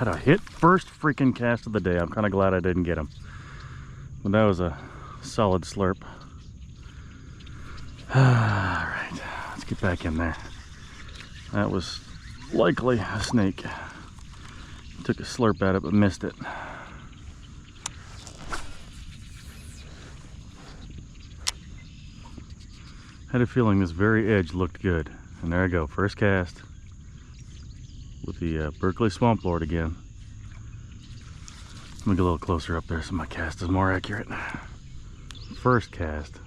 Had a hit first freaking cast of the day. I'm kind of glad I didn't get him. But that was a solid slurp. Alright, let's get back in there. That was likely a snake. Took a slurp at it but missed it. Had a feeling this very edge looked good. And there I go, first cast with the Berkeley Swamp Lord again. Let me get a little closer up there so my cast is more accurate. First cast.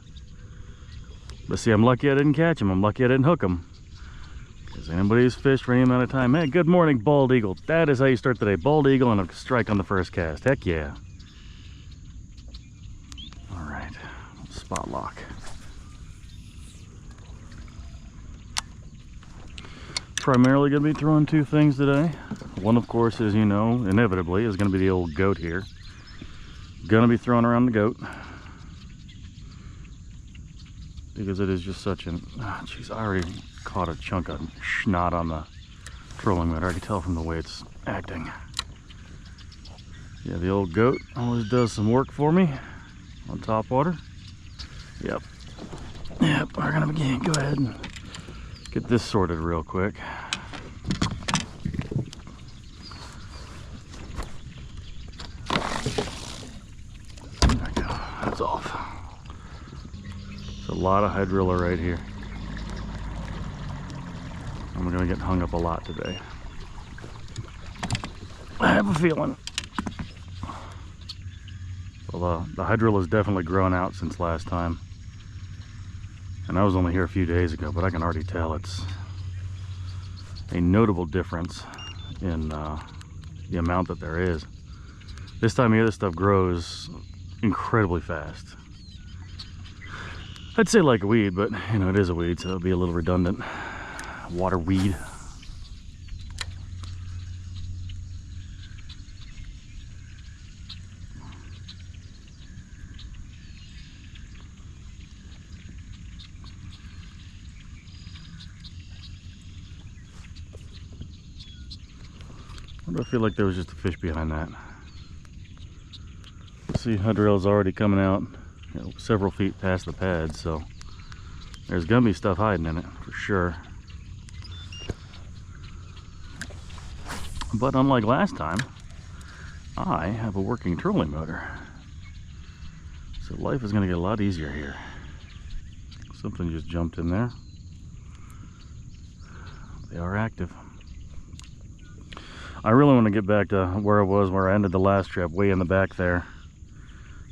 But see, I'm lucky I didn't catch him. I'm lucky I didn't hook him. Because anybody who's fished for any amount of time, hey, good morning, bald eagle. That is how you start the day. Bald eagle and a strike on the first cast. Heck yeah. All right, spot lock. Primarily going to be throwing two things today. One, of course, as you know, inevitably is going to be the old goat here. Going to be throwing around the goat because it is just such an, jeez, I already caught a chunk of snot on the trolling motor. I can tell from the way it's acting. Yeah, the old goat always does some work for me on top water. Yep, we're going to begin. Go ahead and get this sorted real quick. There we go, that's off. There's a lot of hydrilla right here. And we're gonna get hung up a lot today. I have a feeling. Well, the hydrilla has definitely grown out since last time. And I was only here a few days ago, but I can already tell it's a notable difference in the amount that there is. This time of year, this stuff grows incredibly fast. I'd say like a weed, but you know, it is a weed, so it'll be a little redundant. Water weed. I feel like there was just a fish behind that. See, hydrilla's already coming out, you know, several feet past the pad, so there's gonna be stuff hiding in it for sure. But unlike last time, I have a working trolling motor, so life is gonna get a lot easier here. Something just jumped in there. They are active. I really want to get back to where I was, where I ended the last trip, way in the back there,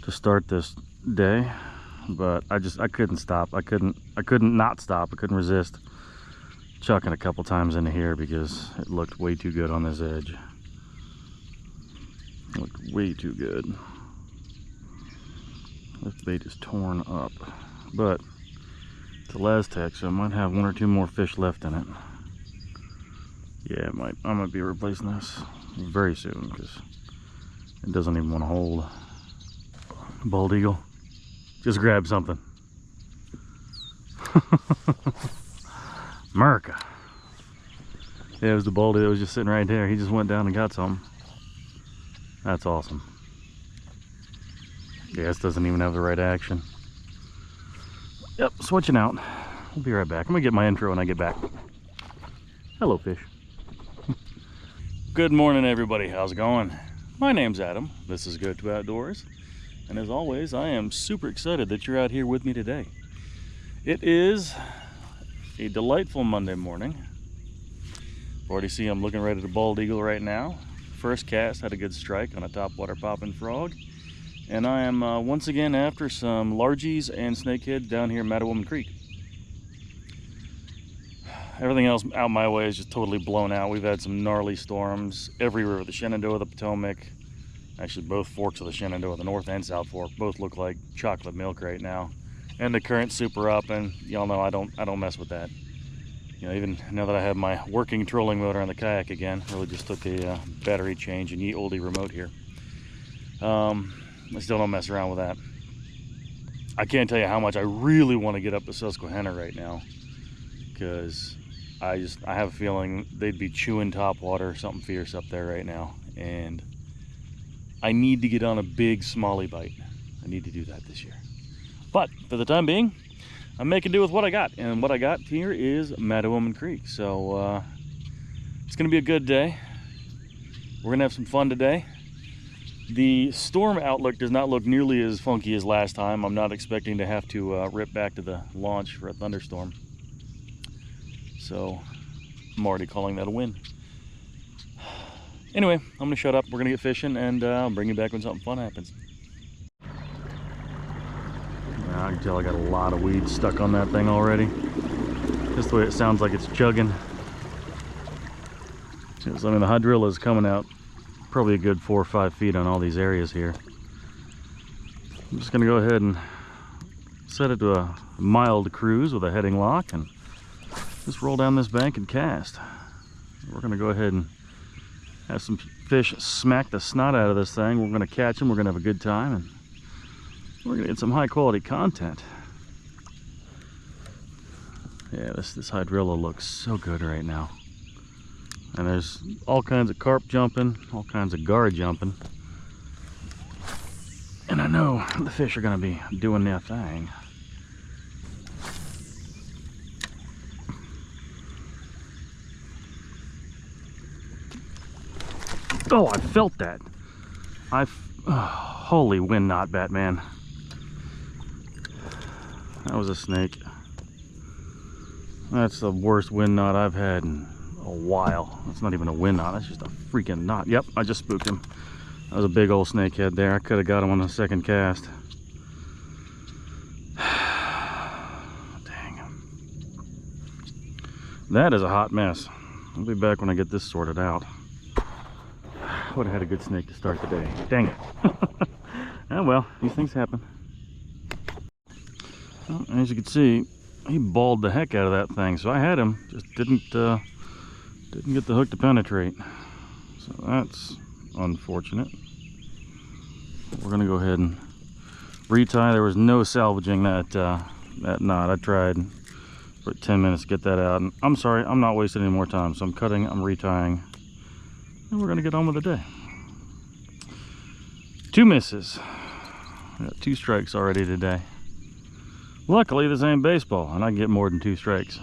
to start this day. But I couldn't stop. I couldn't not stop. I couldn't resist chucking a couple times into here because it looked way too good on this edge. It looked way too good. This bait is torn up, but it's a Laztec, so I might have one or two more fish left in it. Yeah, I might be replacing this very soon because it doesn't even want to hold. Bald eagle, just grab something. America. Yeah, it was the bald eagle that was just sitting right there. He just went down and got something. That's awesome. Yeah, this doesn't even have the right action. Yep, switching out. We'll be right back. I'm gonna get my intro when I get back. Hello, fish. Good morning, everybody. How's it going? My name's Adam. This is Go-To Outdoors. And as always, I am super excited that you're out here with me today. It is a delightful Monday morning. Already see I'm looking right at a bald eagle right now. First cast, had a good strike on a topwater popping frog. And I am once again after some largies and snakehead down here in Mattawoman Creek. Everything else out my way is just totally blown out. We've had some gnarly storms everywhere. The Shenandoah, the Potomac, actually both forks of the Shenandoah, the North and South Fork, both look like chocolate milk right now. And the current's super up, and y'all know I don't mess with that. You know, even now that I have my working trolling motor on the kayak again, really just took a battery change and ye olde remote here. I still don't mess around with that. I can't tell you how much I really want to get up to Susquehanna right now, because I have a feeling they'd be chewing top water, something fierce up there right now. and I need to get on a big smallie bite. I need to do that this year. But for the time being, I'm making do with what I got, and what I got here is Mattawoman Creek. So it's gonna be a good day. We're gonna have some fun today. The storm outlook does not look nearly as funky as last time. I'm not expecting to have to rip back to the launch for a thunderstorm. So I'm already calling that a win. Anyway, I'm gonna shut up. We're gonna get fishing, and I'll bring you back when something fun happens. I can tell I got a lot of weeds stuck on that thing already. Just the way it sounds like it's chugging. I mean, the hydrilla is coming out probably a good 4 or 5 feet on all these areas here. I'm just gonna go ahead and set it to a mild cruise with a heading lock and just roll down this bank and cast. We're gonna go ahead and have some fish smack the snot out of this thing. We're gonna catch them, we're gonna have a good time, and we're gonna get some high quality content. Yeah, this hydrilla looks so good right now. And there's all kinds of carp jumping, all kinds of gar jumping. And I know the fish are gonna be doing their thing. Oh, I felt that. Holy wind knot, Batman. That was a snake. That's the worst wind knot I've had in a while. That's not even a wind knot, that's just a freaking knot. Yep, I just spooked him. That was a big old snakehead there. I could have got him on the second cast. Dang. That is a hot mess. I'll be back when I get this sorted out. Would have had a good snake to start the day. Dang it. Oh well, these things happen. Well, as you can see, he balled the heck out of that thing. So I had him, just didn't get the hook to penetrate. So that's unfortunate. We're gonna go ahead and retie. There was no salvaging that knot. I tried for 10 minutes to get that out. And I'm sorry, I'm not wasting any more time. So I'm cutting, I'm retying, and we're gonna get on with the day. 2 misses. We got 2 strikes already today. Luckily, this ain't baseball, and I can get more than 2 strikes.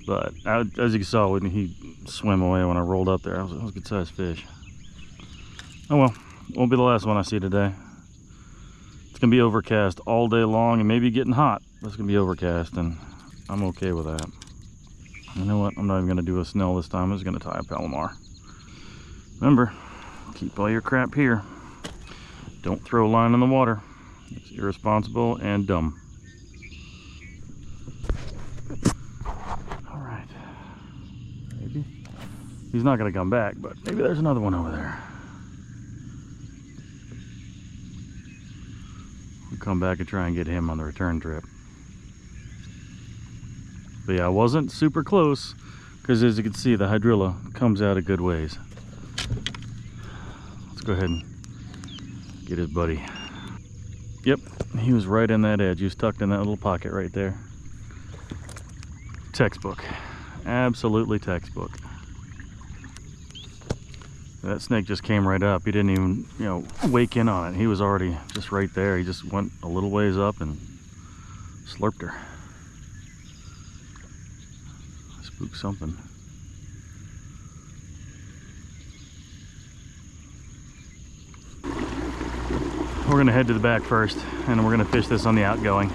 But as you saw, when he swam away when I rolled up there, that was a good sized fish. Oh well, won't be the last one I see today. It's gonna be overcast all day long, and maybe getting hot. It's gonna be overcast, and I'm okay with that. You know what? I'm not even gonna do a snell this time. I'm just gonna tie a Palomar. Remember, keep all your crap here. Don't throw a line in the water. It's irresponsible and dumb. All right. Maybe he's not gonna come back, but maybe there's another one over there. We'll come back and try and get him on the return trip. But yeah, I wasn't super close because, as you can see, the hydrilla comes out a good ways. Let's go ahead and get his buddy. Yep, he was right in that edge. He was tucked in that little pocket right there. Textbook. Absolutely textbook. That snake just came right up. He didn't even, wake in on it. He was already just right there. He just went a little ways up and slurped her. Spooked something. We're gonna head to the back first, and we're gonna fish this on the outgoing.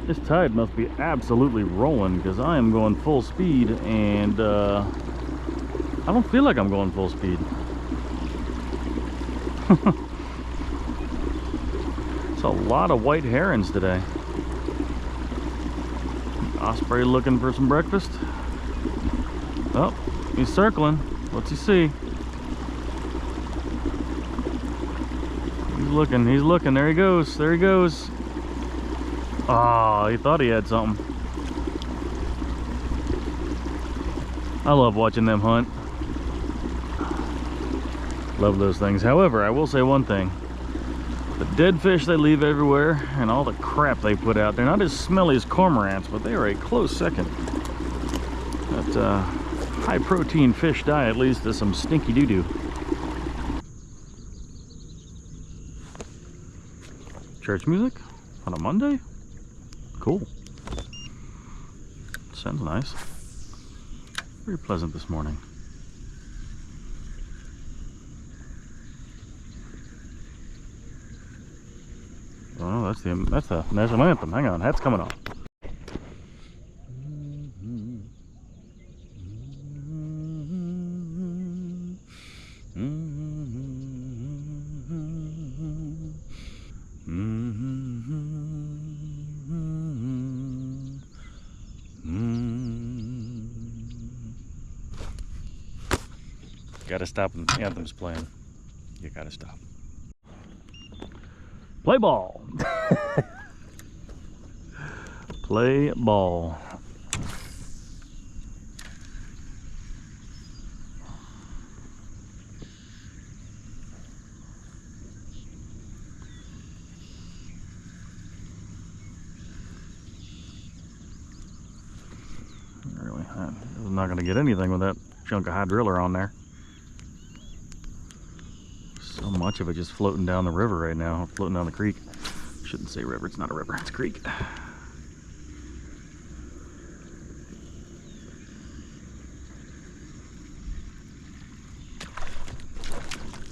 This tide must be absolutely rolling because I am going full speed, and I don't feel like I'm going full speed. It's a lot of white herons today. Osprey looking for some breakfast. Oh, he's circling. What's he see? He's looking, there he goes, Oh, he thought he had something. I love watching them hunt. Love those things. However, I will say one thing. The dead fish they leave everywhere and all the crap they put out, they're not as smelly as cormorants, but they are a close second. That high protein fish diet leads to some stinky doo-doo. Church music on a Monday? Cool. Sounds nice. Very pleasant this morning. Oh, that's the national anthem. Hang on, that's coming on. Gotta stop when the anthem's playing. You gotta stop. Play ball. Play ball. Really, I'm not gonna get anything with that chunk of hydrilla on there. So much of it just floating down the river right now, floating down the creek. Shouldn't say river, it's not a river, it's a creek.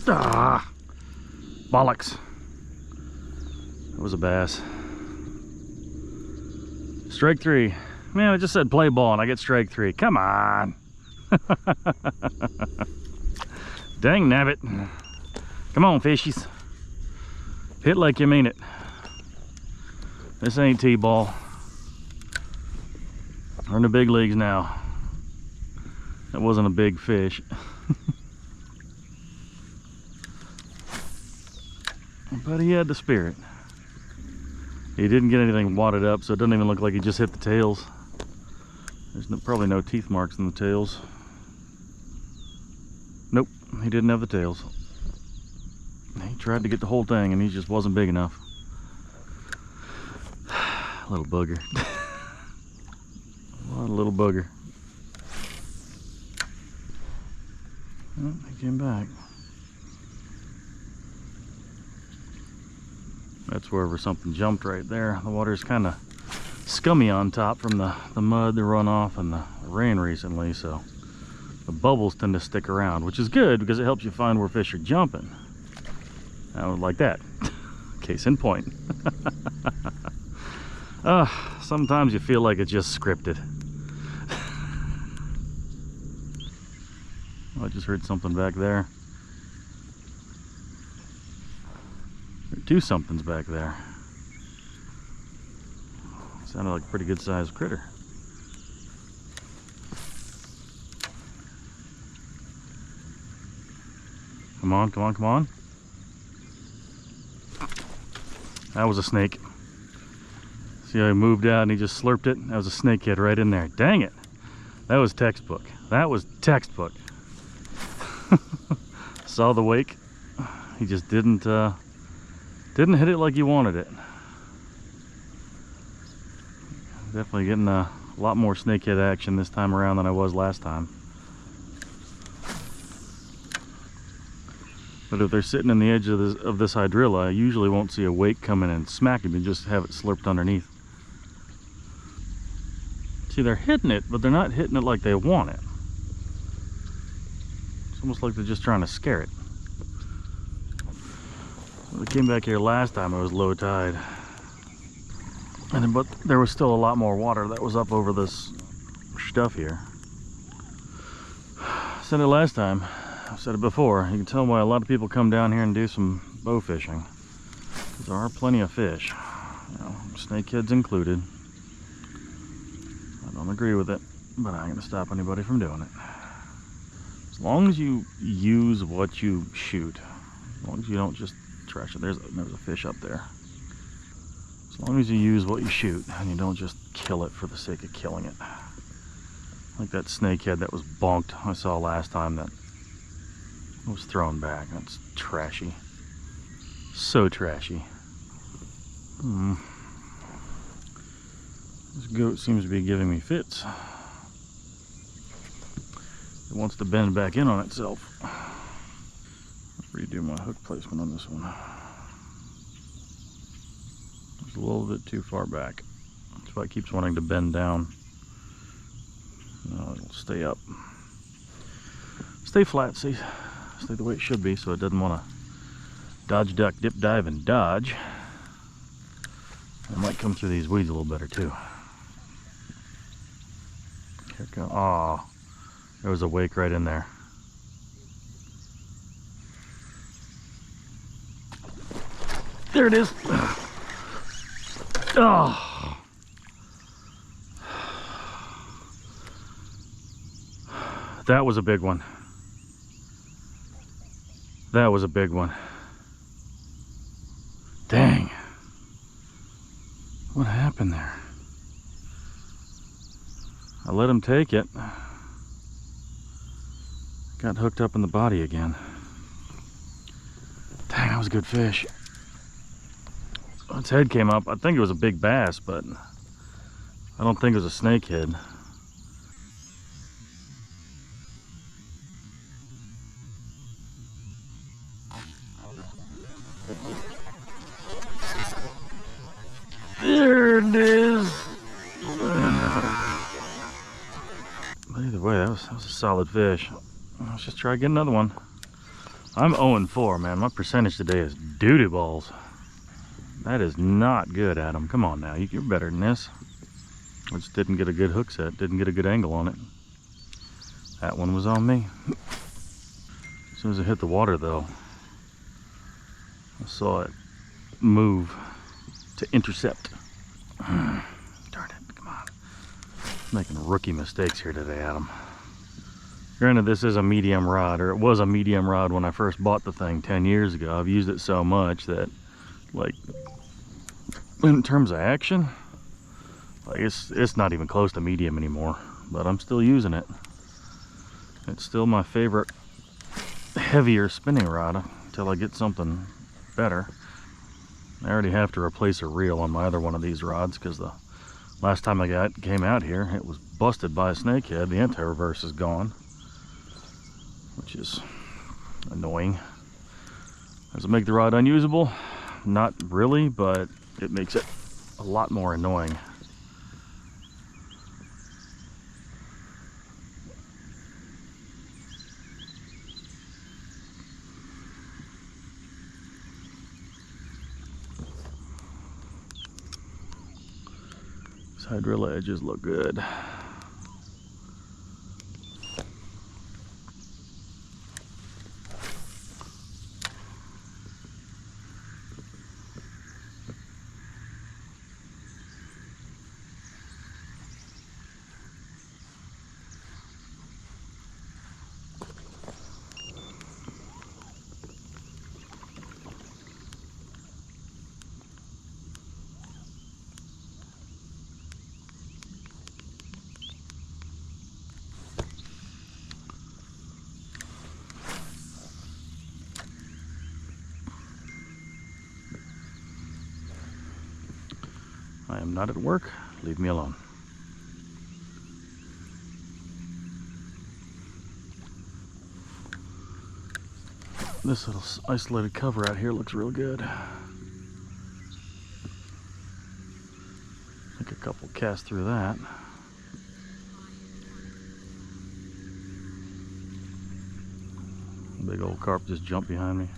Ah, bollocks. That was a bass. Strike three. Man, I just said play ball and I get strike three. Come on. Dang nabbit. Come on, fishies. Hit like you mean it. This ain't T-ball. We're in the big leagues now. That wasn't a big fish. But he had the spirit. He didn't get anything wadded up, so it doesn't even look like he just hit the tails. There's probably no teeth marks in the tails. Nope, he didn't have the tails. He tried to get the whole thing and he just wasn't big enough. Little bugger. What a little bugger. Oh, he came back. That's wherever something jumped right there. The water's kind of scummy on top from the mud, the runoff, and the rain recently, so the bubbles tend to stick around, which is good because it helps you find where fish are jumping. Like that. Case in point. Sometimes you feel like it's just scripted. Oh, I just heard something back there. There are two somethings back there. Sounded like a pretty good sized critter. Come on, come on, come on. That was a snake. See how he moved out and he just slurped it? That was a snakehead right in there. Dang it. That was textbook. That was textbook. Saw the wake. He just didn't hit it like he wanted it. Definitely getting a lot more snakehead action this time around than I was last time. But if they're sitting in the edge of this hydrilla, I usually won't see a wake come in and smack him and just have it slurped underneath. See, they're hitting it, but they're not hitting it like they want it. It's almost like they're just trying to scare it. When they came back here last time, it was low tide. But there was still a lot more water that was up over this stuff here. I said it last time. I've said it before, you can tell why a lot of people come down here and do some bow fishing. There are plenty of fish, you know, snakeheads included. I don't agree with it, but I ain't gonna stop anybody from doing it. As long as you use what you shoot, as long as you don't just trash it. There's a fish up there. As long as you use what you shoot and you don't just kill it for the sake of killing it. Like that snakehead that was bonked I saw last time that was thrown back. That's trashy. So trashy. This goat seems to be giving me fits. It wants to bend back in on itself. Redo my hook placement on this one. It's a little bit too far back. That's why it keeps wanting to bend down. No, it'll stay up. Stay flat, see? Stay the way it should be, so it doesn't want to dodge, duck, dip, dive, and dodge. It might come through these weeds a little better too. Here it goes. Oh, there was a wake right in there. There it is. Oh. That was a big one. That was a big one. Dang. What happened there? I let him take it. Got hooked up in the body again. Dang, that was a good fish. Its head came up. I think it was a big bass, but I don't think it was a snakehead. There it is. But either way, that was a solid fish. Let's just try to get another one. I'm 0-4, man. My percentage today is doo-doo balls. That is not good, Adam. Come on now, you're better than this. I just didn't get a good hook set, didn't get a good angle on it. That one was on me. As soon as it hit the water though, I saw it move to intercept. Darn it, come on. Making rookie mistakes here today, Adam. Granted, this is a medium rod, or it was a medium rod when I first bought the thing 10 years ago. I've used it so much that, like, in terms of action, like it's not even close to medium anymore, but I'm still using it. It's still my favorite heavier spinning rod until I get something better. I already have to replace a reel on my other one of these rods because the last time I came out here, it was busted by a snakehead. The anti-reverse is gone, which is annoying. Does it make the rod unusable? Not really, but it makes it a lot more annoying. These hydrilla edges look good. I am not at work. Leave me alone. This little isolated cover out here looks real good. I think a couple casts through that. Big old carp just jumped behind me.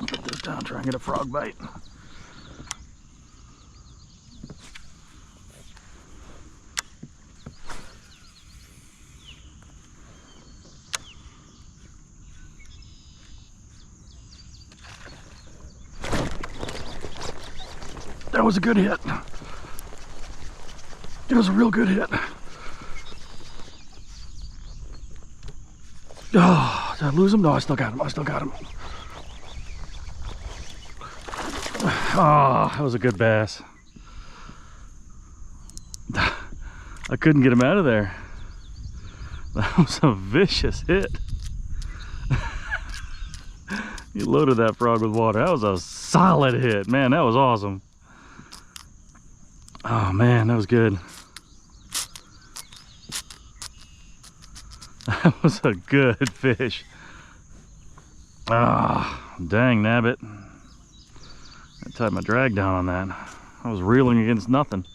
Put this down, try and get a frog bite. That was a good hit. It was a real good hit. Oh, did I lose him? No, I still got him. I still got him. Oh, that was a good bass. I couldn't get him out of there. That was a vicious hit. You loaded that frog with water. That was a solid hit. Man, that was awesome. Oh man, that was good. That was a good fish. Ah, dang nabbit. I tied my drag down on that. I was reeling against nothing.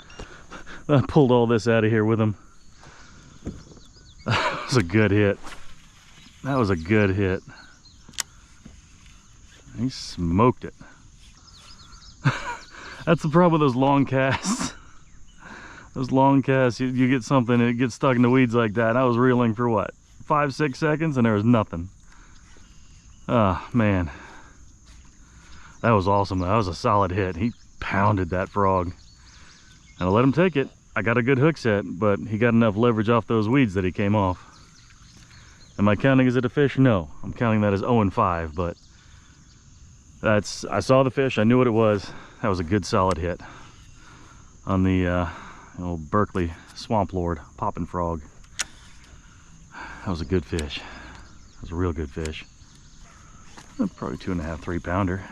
I pulled all this out of here with him. That was a good hit. That was a good hit. He smoked it. That's the problem with those long casts. Those long casts, you get something and it gets stuck in the weeds like that. I was reeling for what, 5-6 seconds and there was nothing. Oh man, that was awesome. That was a solid hit. He pounded that frog and I let him take it. I got a good hook set, but he got enough leverage off those weeds that he came off. Am I counting as it a fish? No, I'm counting that as 0-5, but that's, I saw the fish, I knew what it was. That was a good solid hit on the old Berkeley Swamp Lord popping frog. That was a good fish. That was a real good fish. Probably 2.5, 3 pounder.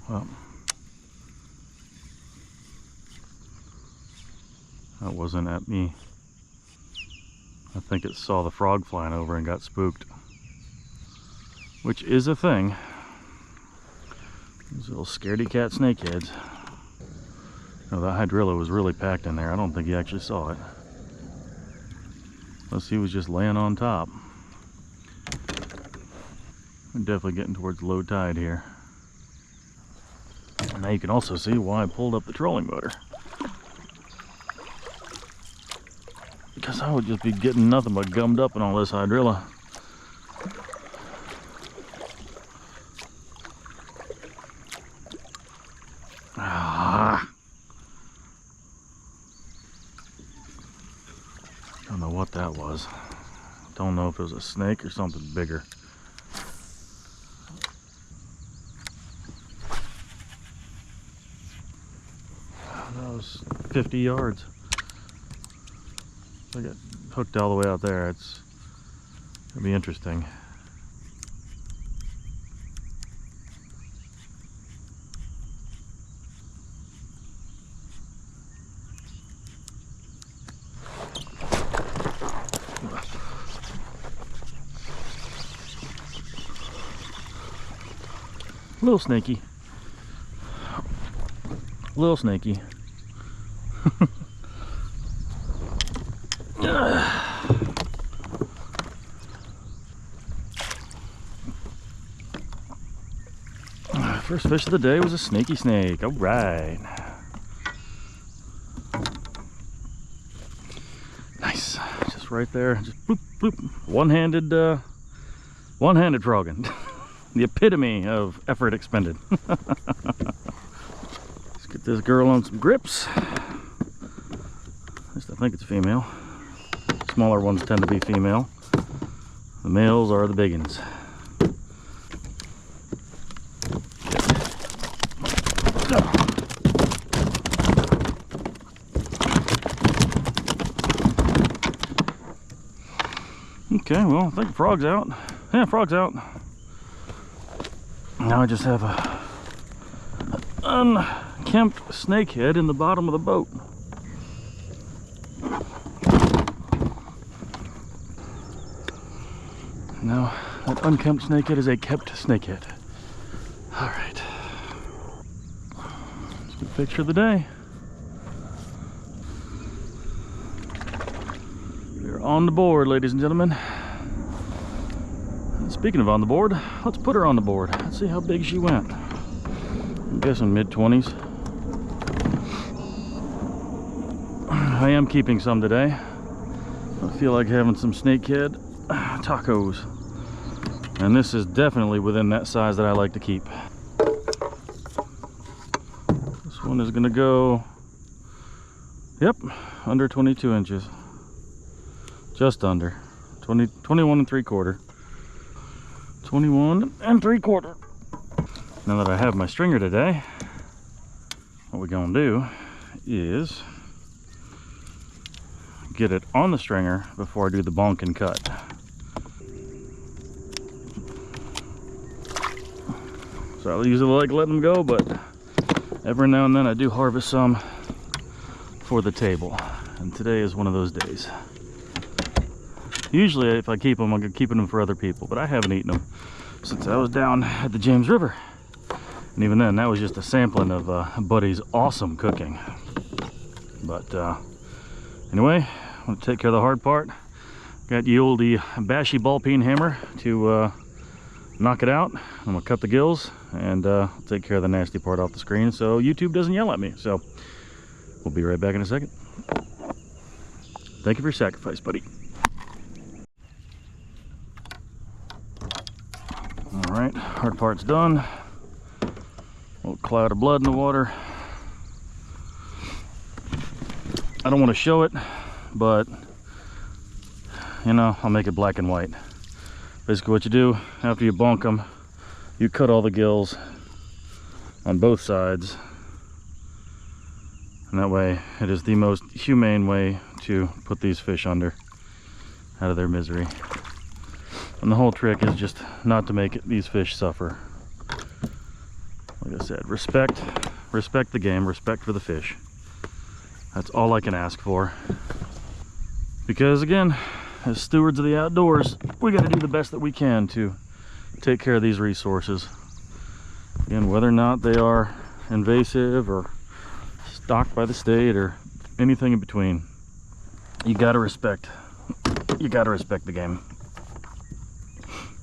Well, that wasn't at me. I think it saw the frog flying over and got spooked, which is a thing. These little scaredy cat snakeheads. No, that hydrilla was really packed in there. I don't think he actually saw it. Unless he was just laying on top. We're definitely getting towards low tide here. And now you can also see why I pulled up the trolling motor. Because I would just be getting nothing but gummed up in all this hydrilla. Don't know what that was. Don't know if it was a snake or something bigger. That was 50 yards. I got hooked all the way out there. It's gonna be interesting. Little snaky. Little snaky. First fish of the day was a snaky snake. All right. Nice. Just right there. Just bloop, bloop. One-handed frogging. The epitome of effort expended. Let's get this girl on some grips. At least I think it's female. Smaller ones tend to be female. The males are the big ones. Okay, well, I think the frog's out. Yeah, frog's out. Now I just have a unkempt snakehead in the bottom of the boat. Now that unkempt snakehead is a kept snakehead. All right. Let's get a picture of the day. We're on the board, ladies and gentlemen. Speaking of on the board, let's put her on the board. Let's see how big she went. I'm guessing mid-20s. I am keeping some today. I feel like having some snakehead tacos. And this is definitely within that size that I like to keep. one is gonna go, yep, under 22 inches. Just under. 21 and 3/4. 21 and 3/4. Now that I have my stringer today, what we're gonna do is get it on the stringer before I do the bonk and cut. So I usually like letting them go, but every now and then I do harvest some for the table. And today is one of those days. Usually if I keep them, I'm keeping them for other people, but I haven't eaten them since I was down at the James River. And even then, that was just a sampling of Buddy's awesome cooking. But anyway, I'm gonna take care of the hard part. Got the oldie bashy ball peen hammer to knock it out. I'm gonna cut the gills and take care of the nasty part off the screen so YouTube doesn't yell at me. So we'll be right back in a second. Thank you for your sacrifice, buddy. All right, hard part's done. A little cloud of blood in the water. I don't want to show it, but you know, I'll make it black and white. Basically what you do after you bonk them, you cut all the gills on both sides, and that way it is the most humane way to put these fish under, out of their misery. And the whole trick is just not to make these fish suffer. Like I said, respect the game, respect for the fish. That's all I can ask for. Because again, as stewards of the outdoors, we got to do the best that we can to take care of these resources. Again, whether or not they are invasive or stocked by the state or anything in between, you got to respect the game.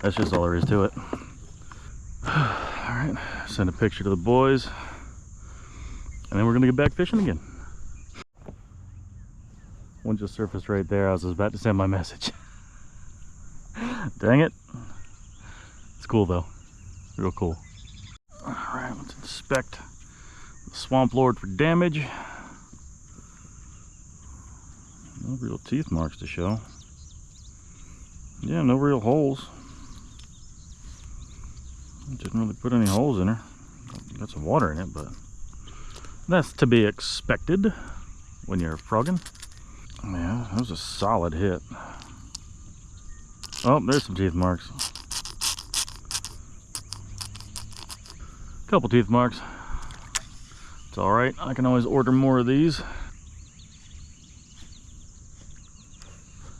That's just all there is to it. All right, send a picture to the boys, and then we're gonna get back fishing again. One just surfaced right there. I was about to send my message. Dang it. It's cool though, real cool. All right, let's inspect the swamp lord for damage. No real teeth marks to show. Yeah, no real holes. Didn't really put any holes in her. Got some water in it, but that's to be expected when you're frogging. Yeah, that was a solid hit. Oh, there's some teeth marks. Couple teeth marks. It's all right. I can always order more of these.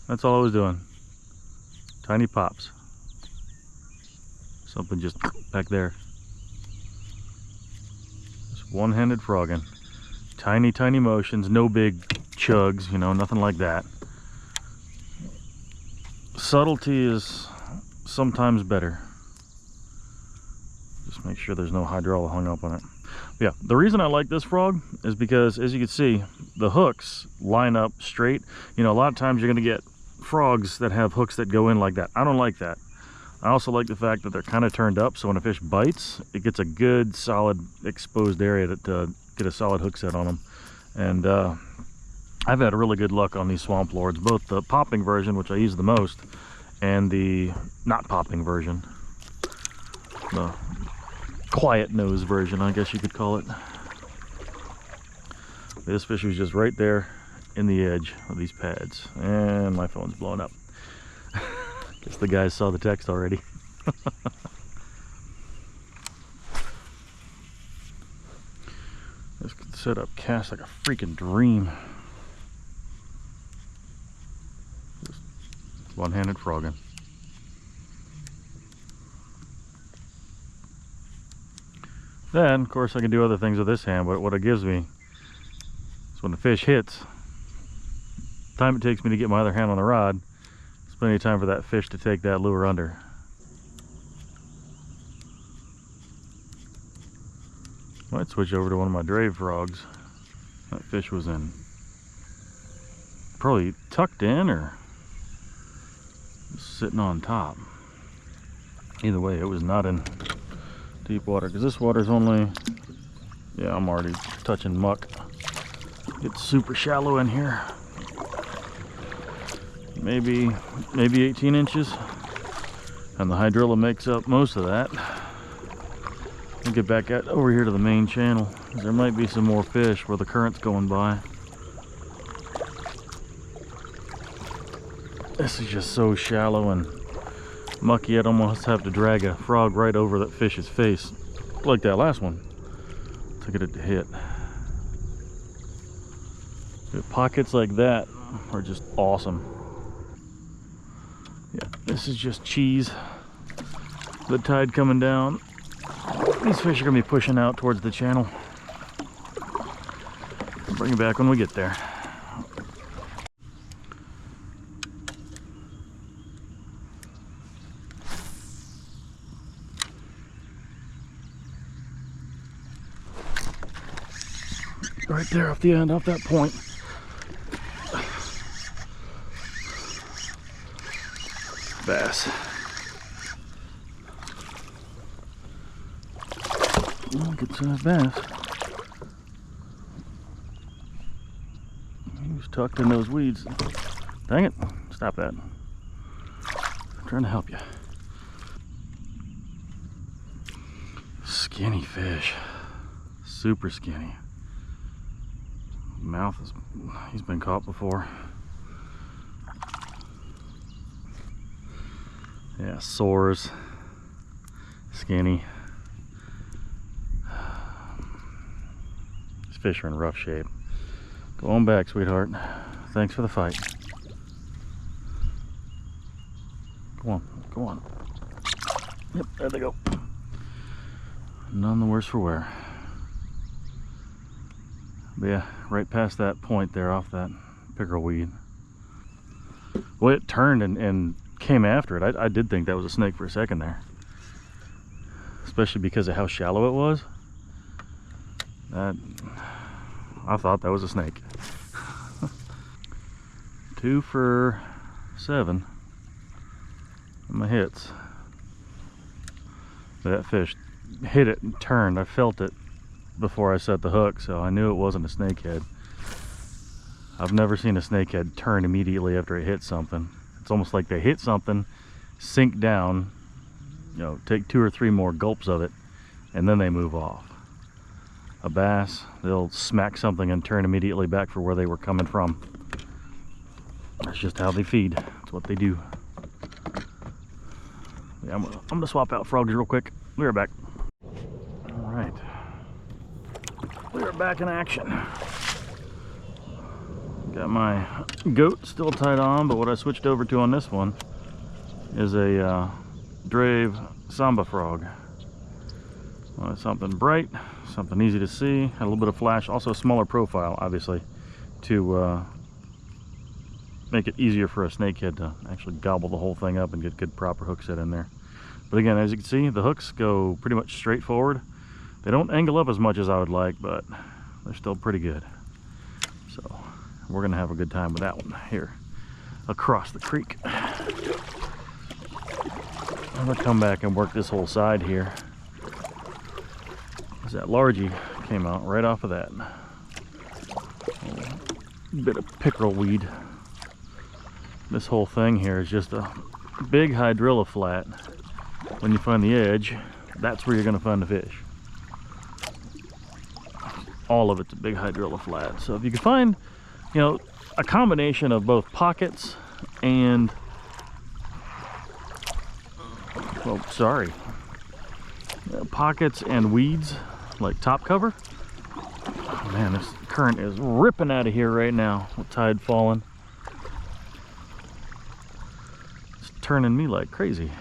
That's all I was doing. Tiny pops. Something just back there. Just one-handed frogging. Tiny, tiny motions, no big chugs, you know, nothing like that. Subtlety is sometimes better. Just make sure there's no hydraulic hung up on it. But yeah, the reason I like this frog is because, as you can see, the hooks line up straight. You know, a lot of times you're going to get frogs that have hooks that go in like that. I don't like that. I also like the fact that they're kind of turned up, so when a fish bites, it gets a good, solid, exposed area to get a solid hook set on them. And I've had really good luck on these swamp lords, both the popping version, which I use the most, and the not popping version. The quiet nose version, I guess you could call it. This fish was just right there in the edge of these pads, and my phone's blowing up. Guess the guys saw the text already. This could set up cast like a freaking dream. Just one-handed frogging. Then, of course, I can do other things with this hand, but what it gives me is when the fish hits, the time it takes me to get my other hand on the rod, there's plenty of time for that fish to take that lure under. Might switch over to one of my drave frogs. That fish was in, probably tucked in or just sitting on top. Either way, it was not in deep water, because this water is only Yeah, I'm already touching muck. It's super shallow in here. Maybe 18 inches. And the hydrilla makes up most of that. I'll get back over here to the main channel. There might be some more fish where the current's going by. This is just so shallow and mucky, I'd almost have to drag a frog right over that fish's face, like that last one, to get it to hit. But pockets like that are just awesome. Yeah, this is just cheese. The tide coming down. These fish are gonna be pushing out towards the channel. I'll bring it back when we get there. Right there off the end, off that point. Bass. Good sized bass. He was tucked in those weeds. Dang it, stop that. I'm trying to help you. Skinny fish. Super skinny. Mouth is, he's been caught before. Yeah, sores, skinny. These fish are in rough shape. Go on back, sweetheart. Thanks for the fight. Go on, go on. Yep, there they go. None the worse for wear. But yeah, right past that point there off that pickerel weed. Well, it turned and came after it. I did think that was a snake for a second there. Especially because of how shallow it was. I thought that was a snake. 2 for 7 on my hits. That fish hit it and turned. I felt it before I set the hook, so I knew it wasn't a snakehead. I've never seen a snakehead turn immediately after it hits something. It's almost like they hit something, sink down, you know, take 2 or 3 more gulps of it, and then they move off. A bass, they'll smack something and turn immediately back for where they were coming from. That's just how they feed. That's what they do. Yeah, I'm gonna swap out frogs real quick. We're back. All right. We are back in action. Got my goat still tied on, but what I switched over to on this one is a Drave Samba frog. Something bright, something easy to see, had a little bit of flash, also a smaller profile, obviously, to make it easier for a snakehead to actually gobble the whole thing up and get good proper hook set in there. But again, as you can see, the hooks go pretty much straight forward. They don't angle up as much as I would like, but they're still pretty good. So we're gonna have a good time with that one here across the creek. I'm gonna come back and work this whole side here. That largie came out right off of that. A bit of pickerel weed. This whole thing here is just a big hydrilla flat. When you find the edge, that's where you're gonna find the fish. All of it's a big hydrilla flat. So if you can find, you know, a combination of both pockets and, well, sorry, pockets and weeds, like top cover. Oh man, this current is ripping out of here right now with tide falling. It's turning me like crazy.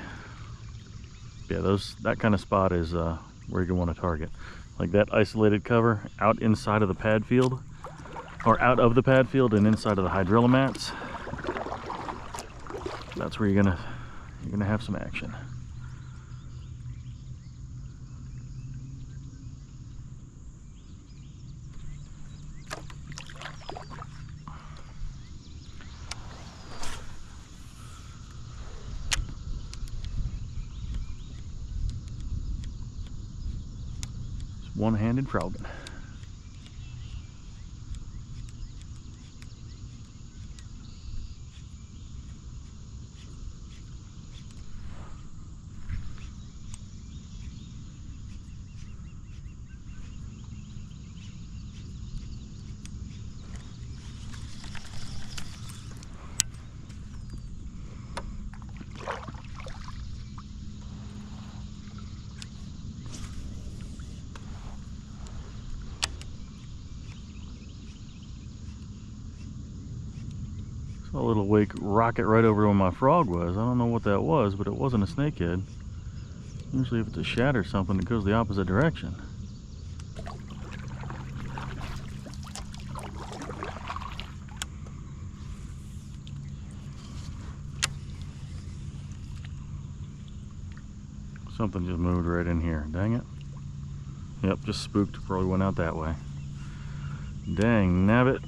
Yeah, that kind of spot is where you want to target. Like that isolated cover out inside of the pad field, or out of the pad field and inside of the hydrilla mats. That's where you're gonna have some action. One-handed frogging. Saw a little wake rocket right over where my frog was. I don't know what that was, but it wasn't a snakehead. Usually if it's a shad or something, it goes the opposite direction. Something just moved right in here. Dang it. Yep, just spooked. Probably went out that way. Dang nabbit.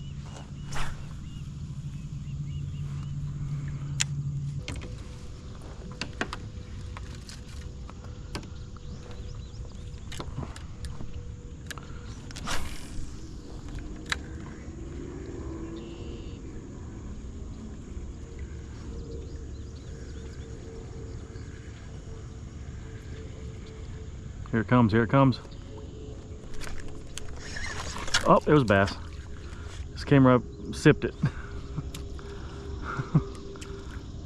Here it comes, here it comes. Oh, it was a bass. Just came right up, sipped it.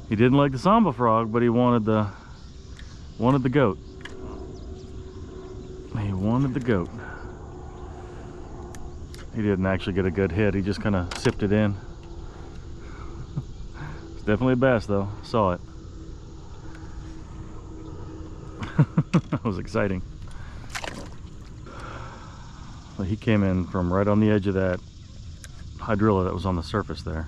He didn't like the samba frog, but he wanted the goat. He wanted the goat. He didn't actually get a good hit, he just kind of sipped it in. It's definitely a bass though, saw it. That was exciting. Well, he came in from right on the edge of that hydrilla that was on the surface there.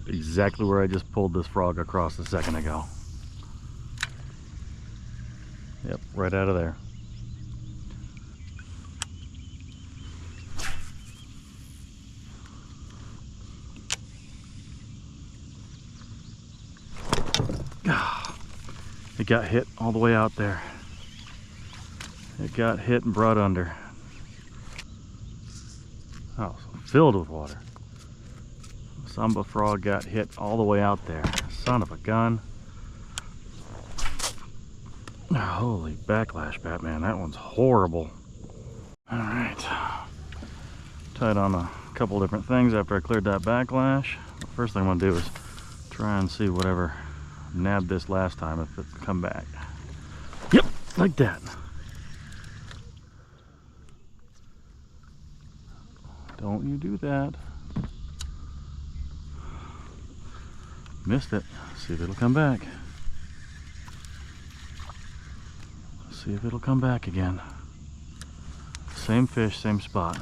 Exactly where I just pulled this frog across a second ago. Yep, right out of there. It got hit all the way out there. It got hit and brought under. Oh, filled with water. Samba frog got hit all the way out there. Son of a gun. Holy backlash, Batman. That one's horrible. All right. Tied on a couple different things after I cleared that backlash. The first thing I'm going to do is try and see whatever nabbed this last time, if it come back. Yep, like that. Don't you do that. Missed it. See if it'll come back. See if it'll come back again. Same fish, same spot.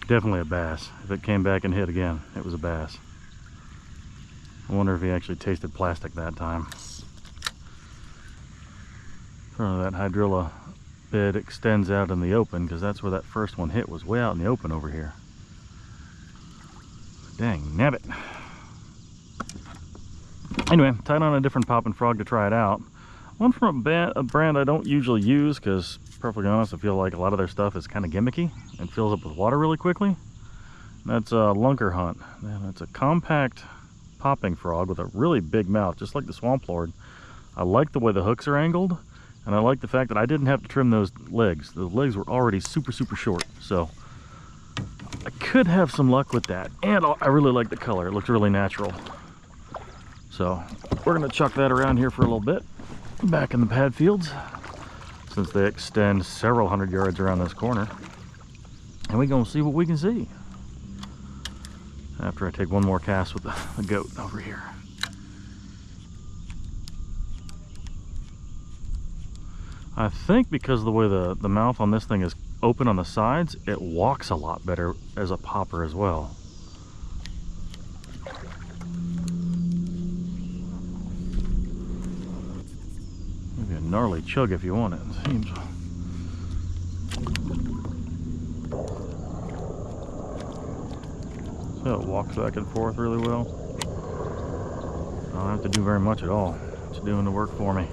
Definitely a bass. If it came back and hit again, it was a bass. I wonder if he actually tasted plastic that time. Front of that hydrilla bed extends out in the open, because that's where that first one hit, was way out in the open over here. Dang nabbit. Anyway, tied on a different popping frog to try it out. One from a brand I don't usually use, because perfectly honest, I feel like a lot of their stuff is kind of gimmicky and fills up with water really quickly. That's a Lunker Hunt. And it's a compact popping frog with a really big mouth, just like the Swamp Lord. I like the way the hooks are angled, and I like the fact that I didn't have to trim those legs. The legs were already super short, so I could have some luck with that. And I really like the color. It looks really natural. So we're gonna chuck that around here for a little bit, back in the pad fields, since they extend several hundred yards around this corner. And we're gonna see what we can see after I take one more cast with the goat over here. I think because of the way the mouth on this thing is open on the sides, it walks a lot better as a popper as well. Maybe a gnarly chug if you want it, it seems. So it walks back and forth really well. I don't have to do very much at all. It's doing the work for me.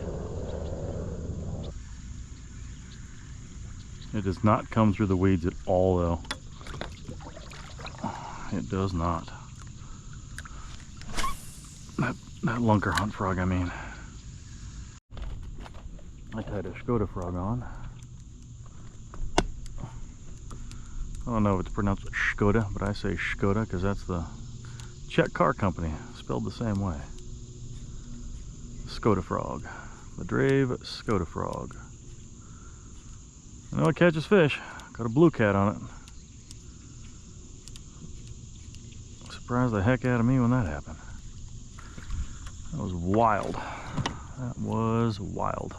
It does not come through the weeds at all, though. It does not. That Lunker Hunt frog, I mean. I tied a Skoda frog on. I don't know if it's pronounced Skoda, but I say Skoda because that's the Czech car company, spelled the same way. Skoda frog. The Drave Skoda frog. I know it catches fish. Got a blue cat on it. Surprised the heck out of me when that happened. That was wild. That was wild.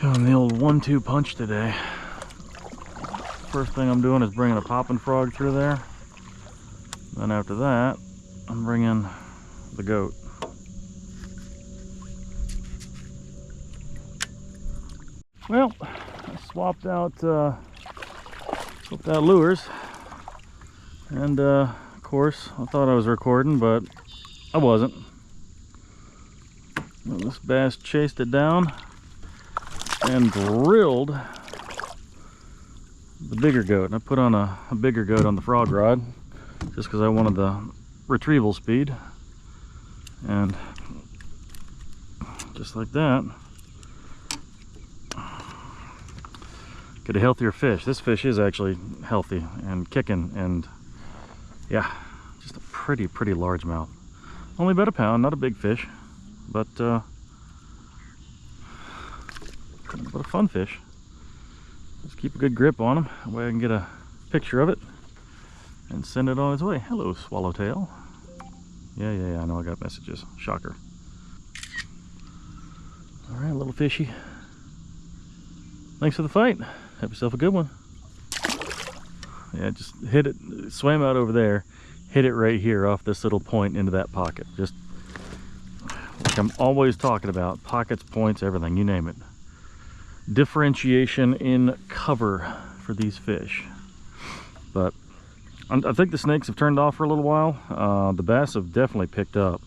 Going the old 1-2 punch today. First thing I'm doing is bringing a popping frog through there. Then after that, I'm bringing the goat. Well, I swapped out lures, and of course I thought I was recording, but I wasn't. And this bass chased it down and drilled the bigger goat. And I put on a bigger goat on the frog rod just because I wanted the retrieval speed, and just like that, get a healthier fish. This fish is actually healthy and kicking, and yeah, just a pretty largemouth. Only about a pound, not a big fish, but a fun fish. Just keep a good grip on him, that way I can get a picture of it and send it on its way. Hello, swallowtail. Yeah, I know I got messages. Shocker. All right, little fishy. Thanks for the fight. Have yourself a good one. Yeah, just hit it, swam out over there, hit it right here off this little point into that pocket. Just like I'm always talking about, pockets, points, everything, you name it. Differentiation in cover for these fish. But I think the snakes have turned off for a little while. The bass have definitely picked up.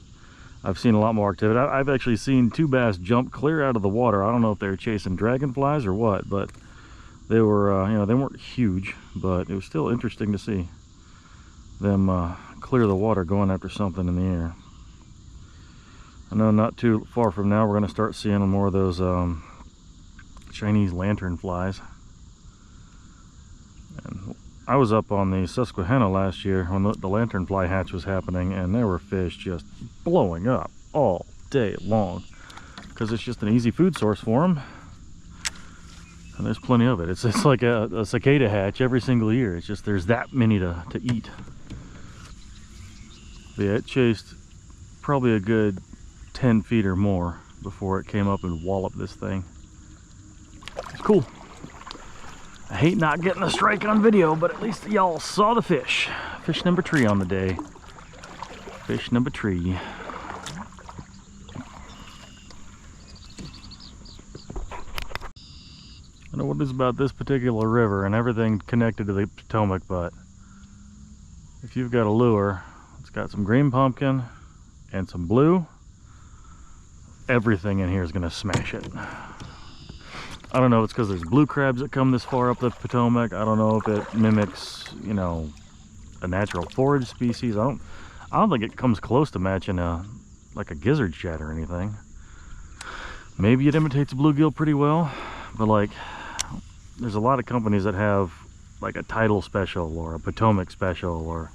I've seen a lot more activity. I've actually seen 2 bass jump clear out of the water. I don't know if they were chasing dragonflies or what, but they were, you know, they weren't huge, but it was still interesting to see them clear the water going after something in the air. I know not too far from now we're going to start seeing more of those Chinese lantern flies. And I was up on the Susquehanna last year when the lanternfly hatch was happening, and there were fish just blowing up all day long because it's just an easy food source for them, and there's plenty of it. It's like a cicada hatch every single year. It's just there's that many to eat. But yeah, it chased probably a good 10 feet or more before it came up and walloped this thing. It's cool. I hate not getting a strike on video, but at least y'all saw the fish. Fish number 3 on the day. Fish number 3. I don't know what it is about this particular river and everything connected to the Potomac, but if you've got a lure, it's got some green pumpkin and some blue, everything in here is going to smash it. I don't know if it's because there's blue crabs that come this far up the Potomac. I don't know if it mimics, you know, a natural forage species. I don't think it comes close to matching like a gizzard shad or anything. Maybe it imitates a bluegill pretty well, but like there's a lot of companies that have like a tidal special or a Potomac special, or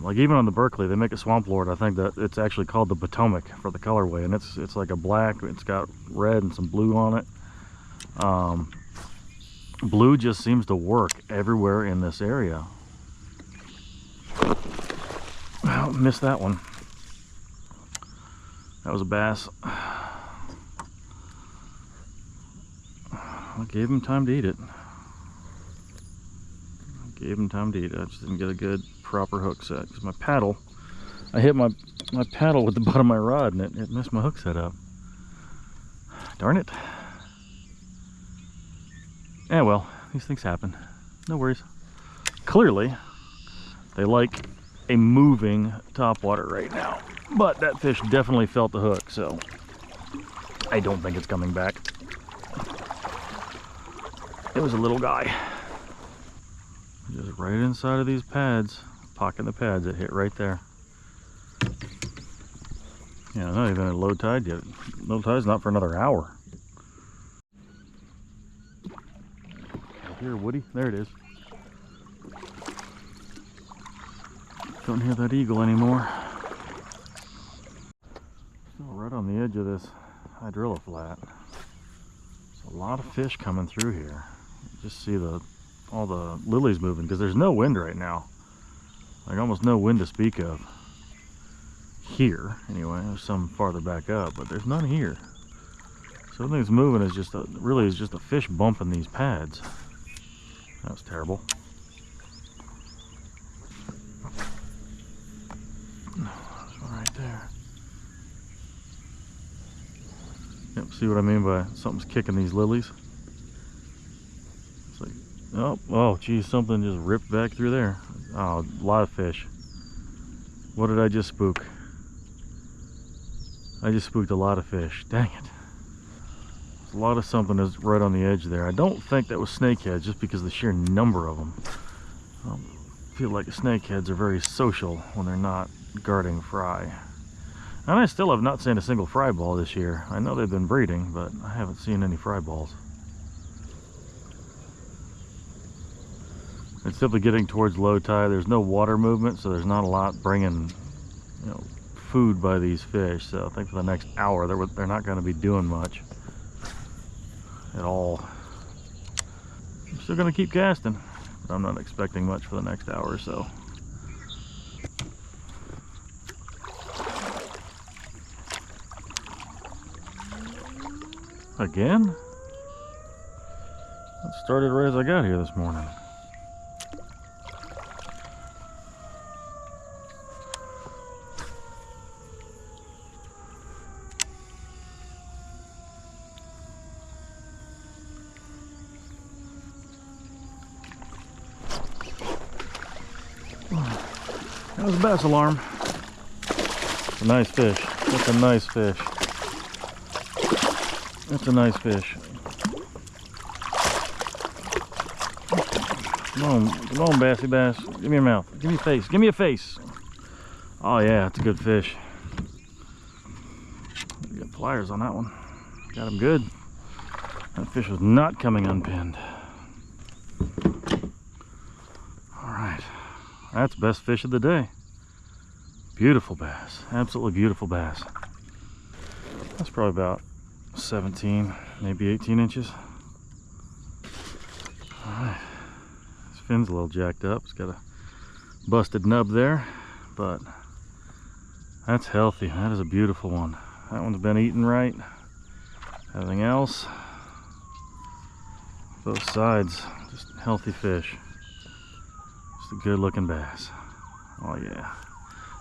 like even on the Berkeley they make a swamp lord. I think that it's actually called the Potomac for the colorway, and it's like a black, it's got red and some blue on it. Blue just seems to work everywhere in this area. Well, missed that one. That was a bass. I gave him time to eat it. I just didn't get a good proper hook set because my paddle, I hit my paddle with the butt of my rod and it messed my hook set up. Darn it. Yeah, well, these things happen. No worries. Clearly, they like a moving topwater right now. But that fish definitely felt the hook, so I don't think it's coming back. It was a little guy. Just right inside of these pads, pocketing the pads, it hit right there. Yeah, not even at low tide yet. Low tide's not for another hour. Here, Woody, there it is. Don't hear that eagle anymore. Still right on the edge of this hydrilla flat. There's a lot of fish coming through here. Just see all the lilies moving because there's no wind right now. Like almost no wind to speak of. Here, anyway. There's some farther back up, but there's none here. So everything's moving is just really is just a fish bumping these pads. That was terrible. There's one right there. Yep, see what I mean by something's kicking these lilies? It's like, oh geez, something just ripped back through there. Oh, a lot of fish. What did I just spook? I just spooked a lot of fish. Dang it. A lot of something is right on the edge there. I don't think that was snakeheads just because of the sheer number of them. I feel like snakeheads are very social when they're not guarding fry. And I still have not seen a single fry ball this year. I know they've been breeding, but I haven't seen any fry balls. It's simply getting towards low tide. There's no water movement, so there's not a lot bringing, food by these fish. So I think for the next hour, they're not going to be doing much at all. I'm still going to keep casting, but I'm not expecting much for the next hour or so. Again? It started right as I got here this morning. That was a bass alarm. It's a nice fish. That's a nice fish. That's a nice fish. Come on, Bassy Bass. Give me your mouth. Give me a face. Give me a face. Oh yeah, it's a good fish. Got pliers on that one. Got him good. That fish was not coming unpinned. Alright. That's best fish of the day. Beautiful bass. Absolutely beautiful bass. That's probably about 17, maybe 18 inches. Alright. His fin's a little jacked up. It's got a busted nub there, but that's healthy. That is a beautiful one. That one's been eaten right. Everything else, both sides, just healthy fish. Just a good looking bass. Oh yeah.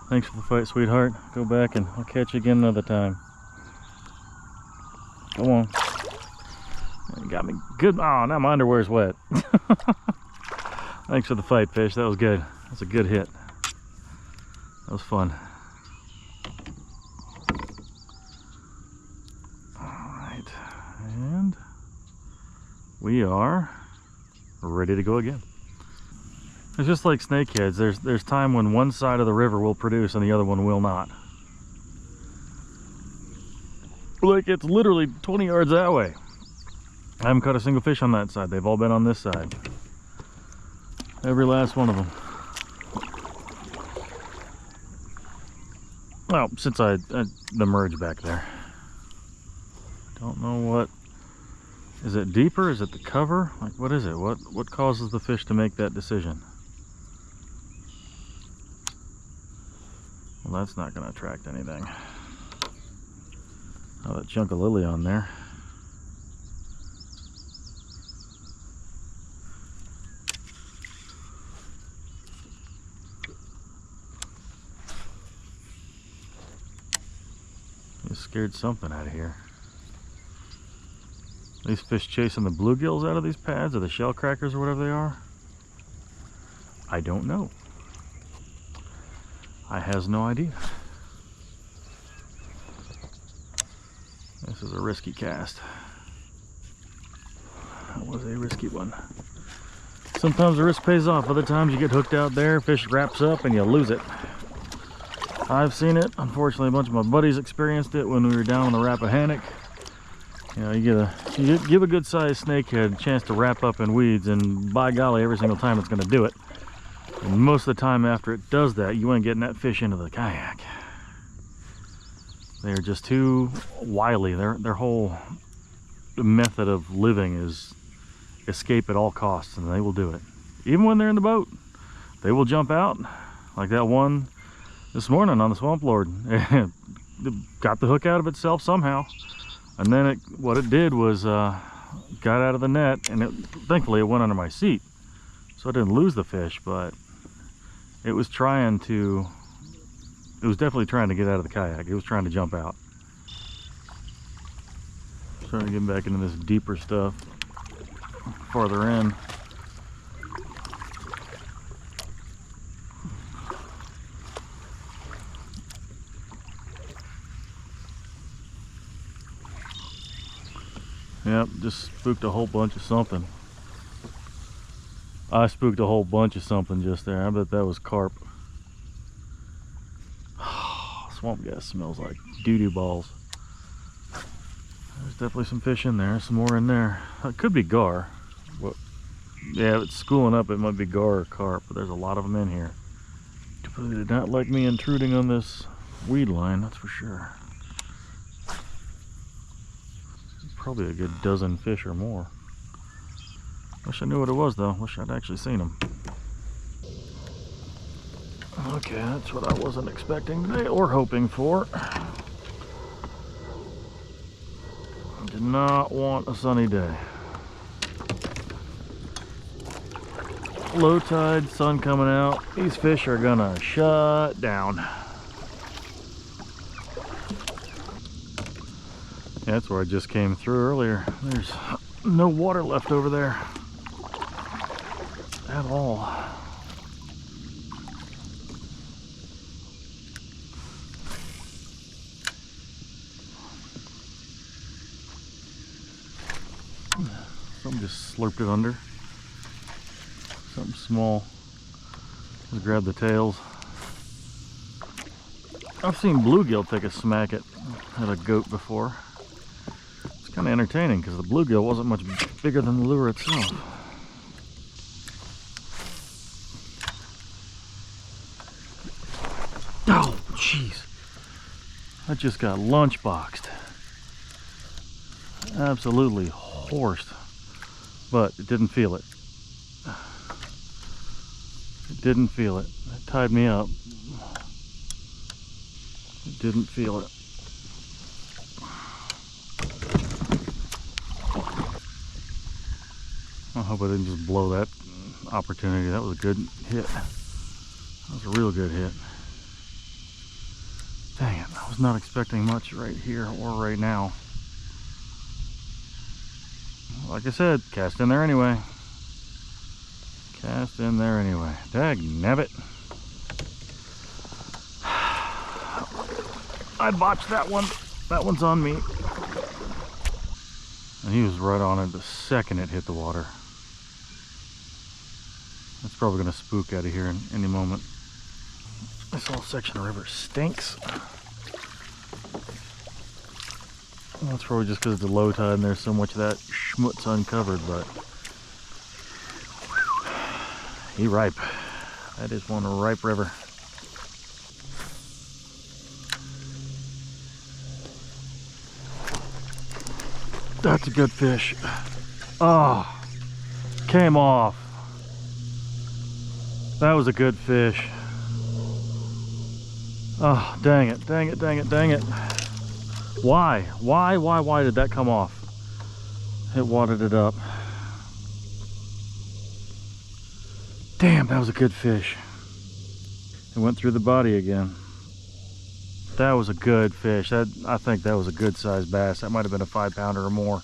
Thanks for the fight, sweetheart. Go back and I'll catch you again another time. Come on. You got me good. Oh, now my underwear's wet. Thanks for the fight, fish. That was good. That's a good hit. That was fun. Alright. And we are ready to go again. It's just like snakeheads. There's time when one side of the river will produce and the other one will not. Like it's literally 20 yards that way. I haven't caught a single fish on that side. They've all been on this side. Every last one of them. Well, since the merge back there. Don't know what. Is it deeper? Is it the cover? Like what is it? What causes the fish to make that decision? Well, that's not going to attract anything. Oh, that chunk of lily on there. You scared something out of here. Are these fish chasing the bluegills out of these pads or the shell crackers or whatever they are? I don't know. I has no idea. This is a risky cast. That was a risky one. Sometimes the risk pays off. Other times you get hooked out there, fish wraps up, and you lose it. I've seen it. Unfortunately, a bunch of my buddies experienced it when we were down on the Rappahannock. You know, you give a good sized snakehead a chance to wrap up in weeds, and by golly, every single time it's going to do it. And most of the time after it does that, you ain't getting that fish into the kayak. They're just too wily. Their whole method of living is escape at all costs, and they will do it. Even when they're in the boat, they will jump out, like that one this morning on the Swamp Lord. It got the hook out of itself somehow, and then what it did was got out of the net, and thankfully it went under my seat, so I didn't lose the fish, but it was definitely trying to get out of the kayak. It was trying to jump out. Starting to get back into this deeper stuff farther in. Yep, just spooked a whole bunch of something. I spooked a whole bunch of something just there. I bet that was carp. Swamp gas smells like doo-doo balls. There's definitely some fish in there, some more in there. It could be gar. Well, yeah, if it's schooling up, it might be gar or carp, but there's a lot of them in here. They did not like me intruding on this weed line, that's for sure. Probably a good dozen fish or more. Wish I knew what it was though. Wish I'd actually seen them. Okay, that's what I wasn't expecting today or hoping for. Did not want a sunny day. Low tide, sun coming out. These fish are gonna shut down. Yeah, that's where I just came through earlier. There's no water left over there at all. Something just slurped it under. Something small. Just grab the tails. I've seen bluegill take a smack at a goat before. It's kind of entertaining because the bluegill wasn't much bigger than the lure itself. Oh, jeez. I just got lunchboxed. Absolutely horsed. But it didn't feel it. It didn't feel it. It tied me up. It didn't feel it. I hope I didn't just blow that opportunity. That was a good hit. That was a real good hit. Dang it, I was not expecting much right here or right now. Like I said, cast in there anyway. Cast in there anyway. Dagnabbit. I botched that one. That one's on me. And he was right on it the second it hit the water. That's probably going to spook out of here in any moment. This whole section of river stinks. That's probably just because of the low tide and there's so much of that schmutz uncovered, but he ripe. That is one ripe river. That's a good fish. Oh, came off. That was a good fish. Oh, dang it, dang it, dang it, dang it. Why did that come off? It watered it up. Damn, that was a good fish. It went through the body again. That was a good fish. I think that was a good sized bass. That might have been a 5-pounder or more.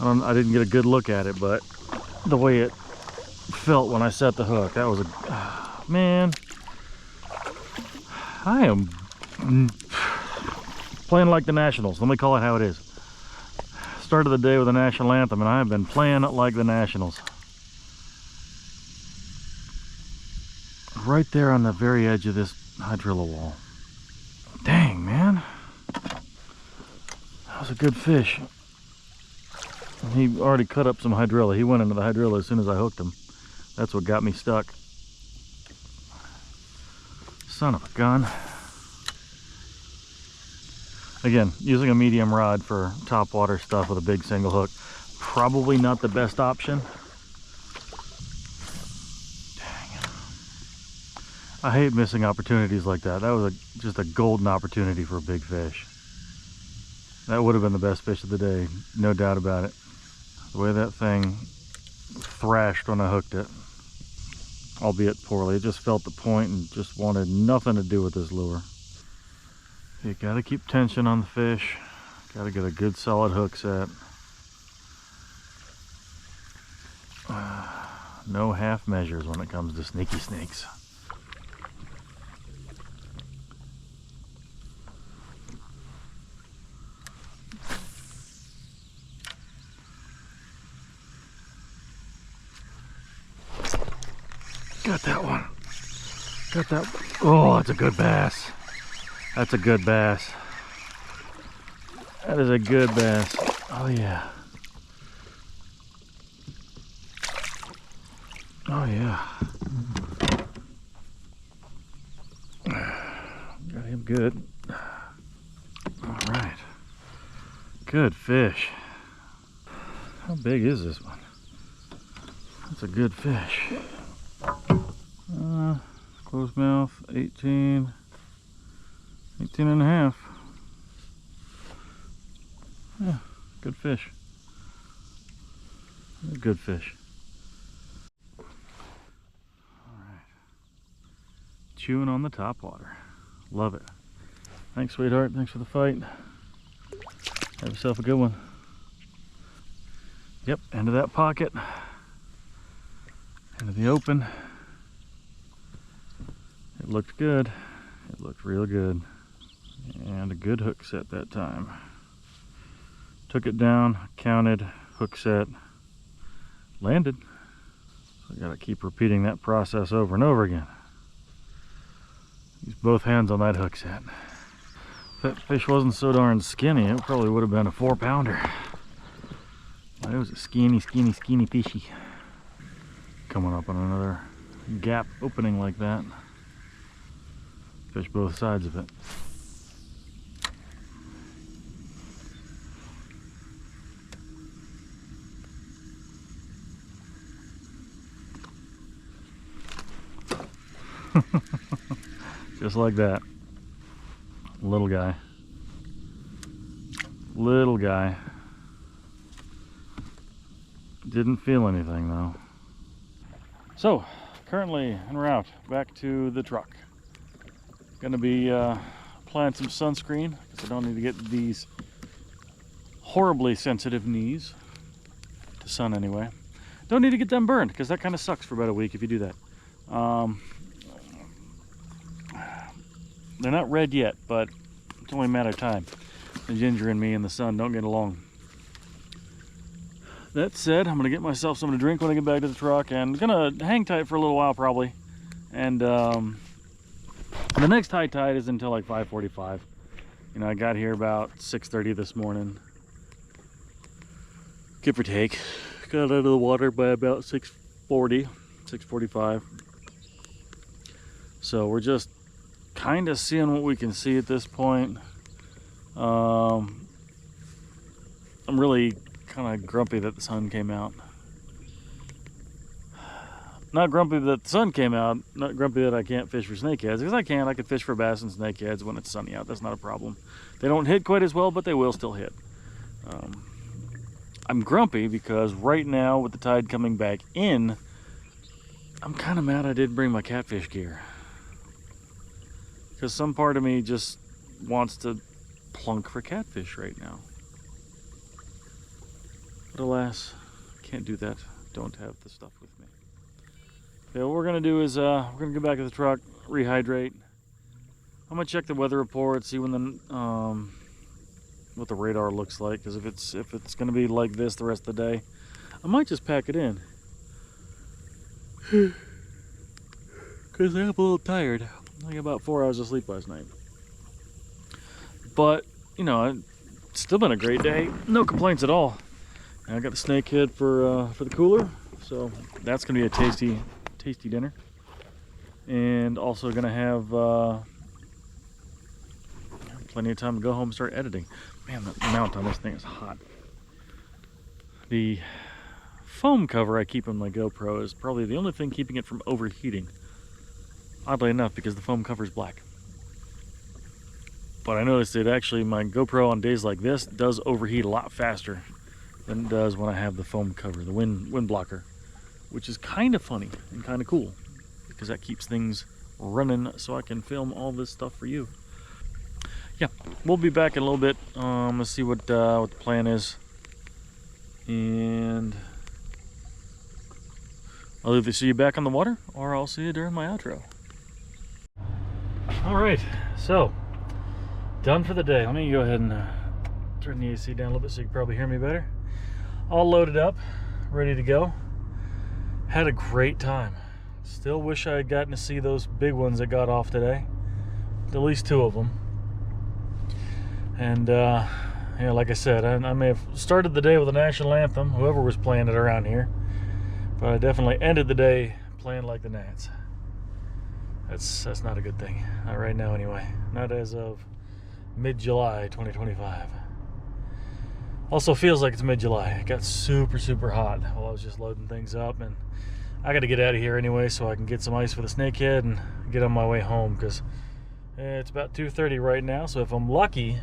I didn't get a good look at it, but the way it felt when I set the hook, that was a man. I am playing like the Nationals. Let me call it how it is. Started the day with the national anthem, and I have been playing it like the Nationals. Right there on the very edge of this hydrilla wall. Dang, man. That was a good fish. He already cut up some hydrilla. He went into the hydrilla as soon as I hooked him. That's what got me stuck. Son of a gun. Again, using a medium rod for topwater stuff with a big single hook. Probably not the best option. I hate missing opportunities like that. That was just a golden opportunity for a big fish. That would have been the best fish of the day, no doubt about it. The way that thing thrashed when I hooked it, albeit poorly. It just felt the point and just wanted nothing to do with this lure. You gotta keep tension on the fish. Gotta get a good solid hook set. No half measures when it comes to sneaky snakes. Got that one. Got that. Oh, that's a good bass. That's a good bass. That is a good bass. Oh yeah. Oh yeah. Got him good. All right. Good fish. How big is this one? That's a good fish. Closed mouth, 18 and a half. Yeah, good fish. Good fish. All right. Chewing on the topwater. Love it. Thanks, sweetheart. Thanks for the fight. Have yourself a good one. Yep, into that pocket. Into the open. It looked good. It looked real good. And a good hook set that time. Took it down, counted, hook set, landed. So I gotta keep repeating that process over and over again. Use both hands on that hook set. If that fish wasn't so darn skinny, it probably would have been a 4-pounder. But it was a skinny fishy. Coming up on another gap opening like that. Fish both sides of it. Just like that. Little guy. Little guy. Didn't feel anything though. So, currently en route back to the truck. Gonna be applying some sunscreen because I don't need to get these horribly sensitive knees to sun anyway. Don't need to get them burned because that kind of sucks for about a week if you do that. They're not red yet, but it's only a matter of time. The ginger and me and the sun don't get along. That said, I'm gonna get myself something to drink when I get back to the truck, and gonna hang tight for a little while probably. And the next high tide is until like 5:45. You know, I got here about 6:30 this morning, give or take. Got out of the water by about 6:40, 6:45. So we're just kind of seeing what we can see at this point. I'm really kind of grumpy that the sun came out. Not grumpy that the sun came out, not grumpy that I can't fish for snakeheads, because I can. I can fish for bass and snakeheads when it's sunny out. That's not a problem. They don't hit quite as well, but they will still hit. I'm grumpy because right now with the tide coming back in, I'm kind of mad I didn't bring my catfish gear. Because some part of me just wants to plunk for catfish right now. But alas, can't do that. Don't have the stuff with me. Okay, what we're gonna do is we're gonna go back to the truck, rehydrate. I'm gonna check the weather report, see when the what the radar looks like. Because if it's gonna be like this the rest of the day, I might just pack it in. Because I'm a little tired. I got about 4 hours of sleep last night. But, you know, it's still been a great day. No complaints at all. And I got the snakehead for the cooler. So that's going to be a tasty dinner. And also going to have plenty of time to go home and start editing. Man, the mount on this thing is hot. The foam cover I keep on my GoPro is probably the only thing keeping it from overheating. Oddly enough, because the foam cover is black. But I noticed that actually my GoPro on days like this does overheat a lot faster than it does when I have the foam cover, the wind blocker, which is kind of funny and kind of cool because that keeps things running so I can film all this stuff for you. Yeah, we'll be back in a little bit. Let's see what the plan is, and I'll either see you back on the water or I'll see you during my outro. All right, so done for the day. Let me go ahead and turn the AC down a little bit so you can probably hear me better. All loaded up, ready to go. Had a great time. Still wish I had gotten to see those big ones that got off today. At least 2 of them. And yeah, like I said, I may have started the day with a national anthem, whoever was playing it around here. But I definitely ended the day playing like the Nats. That's not a good thing. Not right now anyway. Not as of mid-July 2025. Also feels like it's mid-July. It got super hot while I was just loading things up, and I got to get out of here anyway so I can get some ice for the snakehead and get on my way home, because it's about 2:30 right now, so if I'm lucky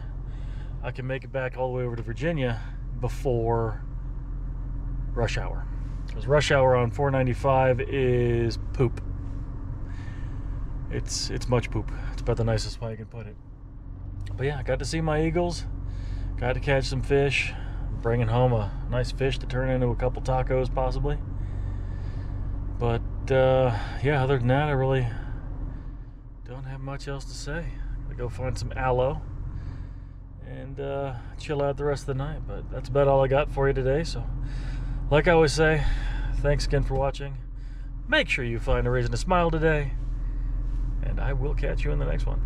I can make it back all the way over to Virginia before rush hour, because rush hour on 495 is poop. It's much poop. It's about the nicest way I can put it. But yeah, I got to see my eagles, got to catch some fish, bringing home a nice fish to turn into a couple tacos possibly. But yeah, other than that, I really don't have much else to say. Gotta go find some aloe and chill out the rest of the night. But that's about all I got for you today. So like I always say, thanks again for watching. Make sure you find a reason to smile today, and I will catch you in the next one.